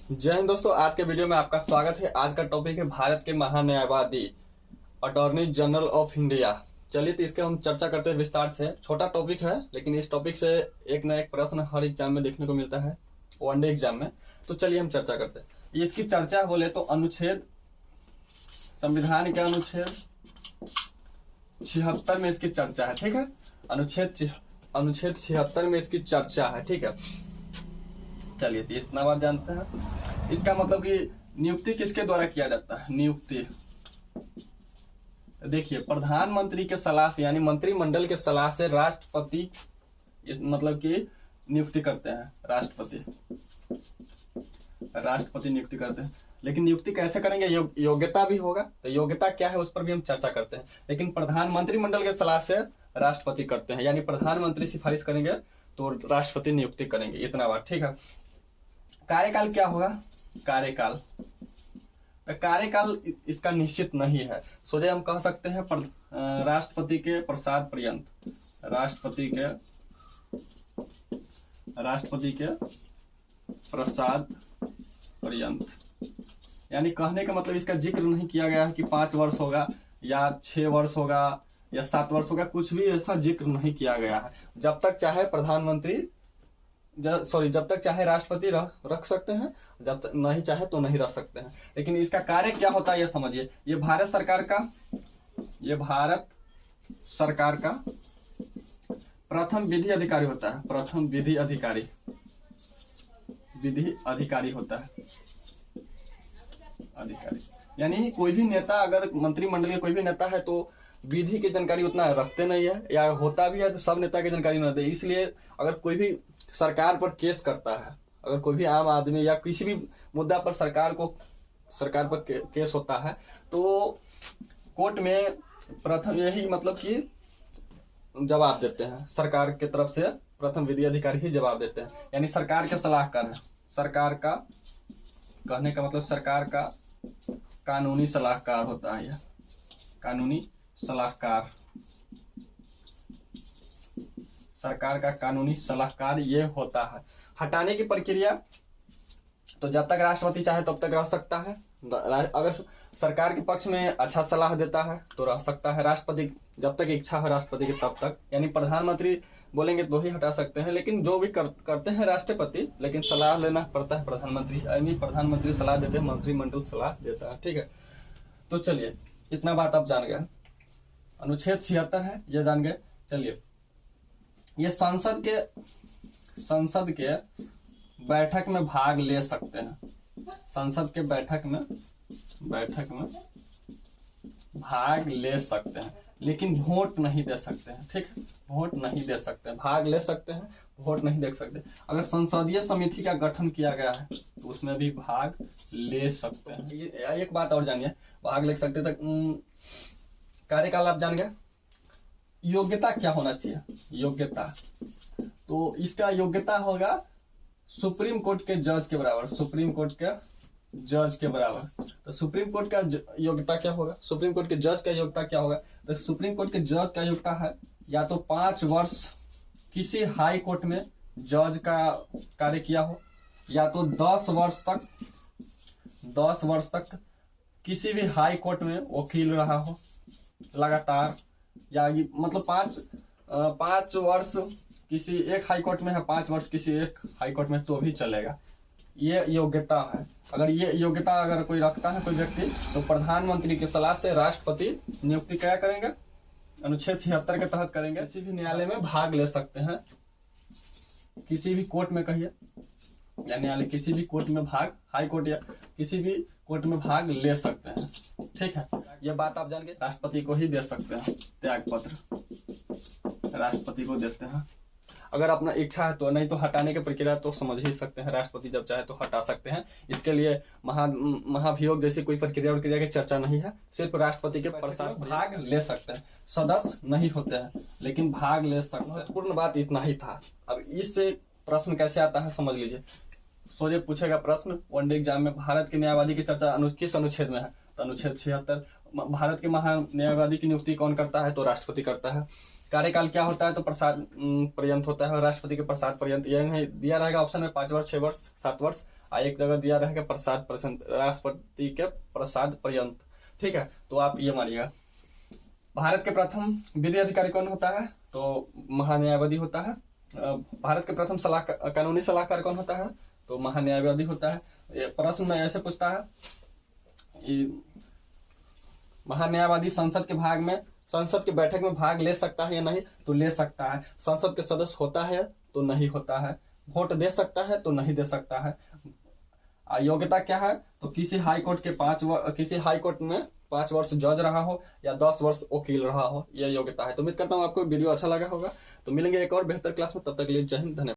जय हिंद दोस्तों, आज के वीडियो में आपका स्वागत है। आज का टॉपिक है भारत के महान्यायवादी अटॉर्नी जनरल ऑफ इंडिया। चलिए तो इसके हम चर्चा करते हैं विस्तार से। छोटा टॉपिक है लेकिन इस टॉपिक से एक ना एक प्रश्न हर एग्जाम में देखने को मिलता है, वनडे एग्जाम में। तो चलिए हम चर्चा करते हैं। इसकी चर्चा बोले तो संविधान के अनुच्छेद 76 में इसकी चर्चा है। ठीक है, अनुच्छेद 76 में इसकी चर्चा है। ठीक है, चलिए तो इतना बात जानते हैं। इसका मतलब कि नियुक्ति किसके द्वारा किया जाता है? नियुक्ति देखिए, प्रधानमंत्री के सलाह से यानी मंत्रिमंडल के सलाह से राष्ट्रपति इस मतलब कि नियुक्ति करते हैं। राष्ट्रपति नियुक्ति करते हैं, लेकिन नियुक्ति कैसे करेंगे? योग्यता भी होगा, तो योग्यता क्या है उस पर भी हम चर्चा करते हैं। लेकिन मंत्रिमंडल के सलाह से राष्ट्रपति करते हैं, यानी प्रधानमंत्री सिफारिश करेंगे तो राष्ट्रपति नियुक्ति करेंगे। इतना बात ठीक है। कार्यकाल क्या होगा? कार्यकाल इसका निश्चित नहीं है। सोचे हम कह सकते हैं राष्ट्रपति के प्रसाद पर्यंत। राष्ट्रपति के प्रसाद पर्यंत, यानी कहने का मतलब इसका जिक्र नहीं किया गया है कि 5 वर्ष होगा या 6 वर्ष होगा या 7 वर्ष होगा, कुछ भी ऐसा जिक्र नहीं किया गया है। जब तक चाहे राष्ट्रपति रख सकते हैं, जब तक नहीं चाहे तो नहीं रख सकते हैं। लेकिन इसका कार्य क्या होता है ये समझिए। ये भारत सरकार का प्रथम विधि अधिकारी होता है। प्रथम विधि अधिकारी होता है। यानी कोई भी नेता, अगर मंत्रिमंडल के कोई भी नेता है तो विधि की जानकारी उतना रखते नहीं है, या होता भी है तो सब नेता की जानकारी नहीं रहती। इसलिए अगर कोई भी सरकार पर केस करता है, अगर कोई भी आम आदमी या किसी भी मुद्दा पर सरकार पर केस होता है, तो कोर्ट में प्रथम यही मतलब कि जवाब देते हैं। सरकार की तरफ से प्रथम विधि अधिकारी ही जवाब देते हैं, यानी सरकार के सलाहकार है। सरकार का कहने का मतलब सरकार का कानूनी सलाहकार होता है। यह कानूनी सलाहकार, सरकार का कानूनी सलाहकार ये होता है। हटाने की प्रक्रिया तो जब तक राष्ट्रपति चाहे तब तक रह सकता है। अगर सरकार के पक्ष में अच्छा सलाह देता है तो रह सकता है। राष्ट्रपति जब तक इच्छा है राष्ट्रपति की तब तक, यानी प्रधानमंत्री बोलेंगे तो ही हटा सकते हैं। लेकिन जो भी करते हैं राष्ट्रपति, लेकिन सलाह लेना पड़ता है प्रधानमंत्री, यानी प्रधानमंत्री सलाह देते हैं, मंत्रिमंडल सलाह देता है। ठीक है, तो चलिए इतना बात आप जान गए। अनुच्छेद 76 है, ये जान गए। चलिए, ये संसद के बैठक में भाग ले सकते हैं। संसद के बैठक में भाग ले सकते हैं, लेकिन वोट नहीं दे सकते हैं। ठीक, वोट नहीं दे सकते हैं। भाग ले सकते हैं, वोट नहीं दे सकते। अगर संसदीय समिति का गठन किया गया है तो उसमें भी भाग ले सकते हैं। ये एक बात और जानिए, भाग ले सकते तक कार्यकाल आप जान गए। योग्यता क्या होना चाहिए? योग्यता तो इसका योग्यता होगा सुप्रीम कोर्ट के जज के बराबर। सुप्रीम कोर्ट के जज के बराबर। तो सुप्रीम कोर्ट का योग्यता क्या होगा? सुप्रीम कोर्ट के जज का योग्यता क्या होगा? तो सुप्रीम कोर्ट के जज का योग्यता है या तो 5 वर्ष किसी हाई कोर्ट में जज का कार्य किया हो, या तो 10 वर्ष तक किसी भी हाई कोर्ट में वकील रहा हो लगातार, या मतलब 5 वर्ष किसी एक हाई कोर्ट में है, 5 वर्ष किसी एक हाई कोर्ट में, तो भी चलेगा। ये योग्यता है। अगर ये योग्यता अगर कोई रखता है कोई व्यक्ति, तो प्रधानमंत्री की सलाह से राष्ट्रपति नियुक्ति क्या करेंगे? अनुच्छेद 76 के तहत करेंगे। किसी भी न्यायालय में भाग ले सकते हैं, किसी भी कोर्ट में कहिए, या न्यायालय किसी भी कोर्ट में भाग, हाई कोर्ट या किसी भी कोर्ट में भाग ले सकते हैं। ठीक है, ये बात आप जान गए। राष्ट्रपति को ही दे सकते हैं त्याग पत्र, राष्ट्रपति को देते हैं अगर अपना इच्छा है तो। नहीं तो हटाने की प्रक्रिया तो समझ ही सकते हैं, राष्ट्रपति जब चाहे तो हटा सकते हैं। इसके लिए महाभियोग जैसी कोई प्रक्रिया की चर्चा नहीं है। सिर्फ राष्ट्रपति के प्रसाद भाग ले सकते हैं, सदस्य नहीं होते हैं लेकिन भाग ले सकते हैं। पूर्ण बात इतना ही था। अब इससे प्रश्न कैसे आता है समझ लीजिए। सोचे पूछेगा प्रश्न वनडे एग्जाम में, भारत के न्यायवादी की चर्चा किस अनुच्छेद में है? तो अनुच्छेद 76। भारत के महान्यायवादी की नियुक्ति कौन करता है? तो राष्ट्रपति करता है। कार्यकाल क्या होता है? तो प्रसाद पर्यंत होता है, राष्ट्रपति के प्रसाद पर्यंत। यह नहीं दिया रहेगा ऑप्शन में 5 वर्ष, 6 वर्ष, 7 वर्ष। एक जगह दिया रहेगा प्रसाद पर्यंत, राष्ट्रपति के प्रसाद पर्यंत। ठीक है, तो आप ये मानिएगा। भारत के प्रथम विधि अधिकारी कौन होता है? तो महान्यायवादी होता है। भारत के प्रथम कानूनी सलाहकार कौन होता है? तो महान्यायवादी होता है। ये प्रश्न में ऐसे पूछता है, महान्यायवादी संसद के बैठक में भाग ले सकता है या नहीं? तो ले सकता है। संसद के सदस्य होता है तो नहीं होता है। वोट दे सकता है तो नहीं दे सकता है। योग्यता क्या है? तो किसी हाई कोर्ट में 5 वर्ष जज रहा हो या 10 वर्ष वकील रहा हो, यह योग्यता है। तो उम्मीद करता हूँ आपको वीडियो अच्छा लगा होगा। तो मिलेंगे एक और बेहतर क्लास में, तब तक के लिए जय हिंद, धन्यवाद।